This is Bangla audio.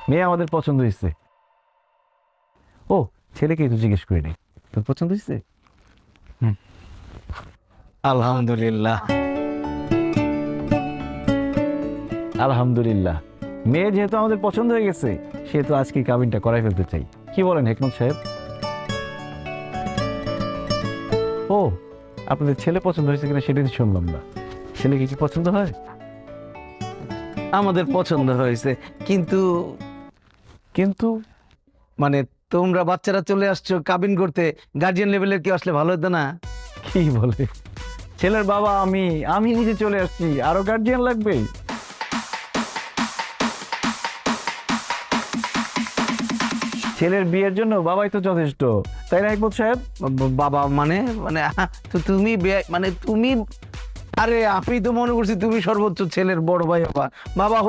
মেয়ে আমাদের পছন্দ হয়েছে। ও, ছেলেকেই তো জিজ্ঞেস করিনি, তোর পছন্দ হয়েছে? আলহামদুলিল্লাহ। আলহামদুলিল্লাহ। মেয়ে যেহেতু আমাদের পছন্দ হয়ে গেছে, সেহেতু আজকে কাবিনটা করাই ফেলতে চাই। কি বলেন হেকমত সাহেব? ও, আপনাদের ছেলে পছন্দ হয়েছে কিনা সেটা তো শুনলাম না। ছেলেকে কি পছন্দ হয়? আমাদের পছন্দ হয়েছে, কিন্তু কিন্তু মানে তোমরা বাচ্চারা চলে আসছো কাবিন করতে, গার্জিয়ান লেভেলের কি আসলে ভালো হতো না? কি বলে, ছেলের বাবা আমি আমি নিজে চলে আসছি, আরো গার্জিয়ান লাগবে? ছেলের বিয়ের জন্য বাবাই তো যথেষ্ট, তাই না হেকমত সাহেব? বাবা মানে মানে তো তুমি মানে তুমি, আরে আমি তো মনে করছি তুমি সর্বোচ্চ ছেলের বড় ভাই বাবা। বাবা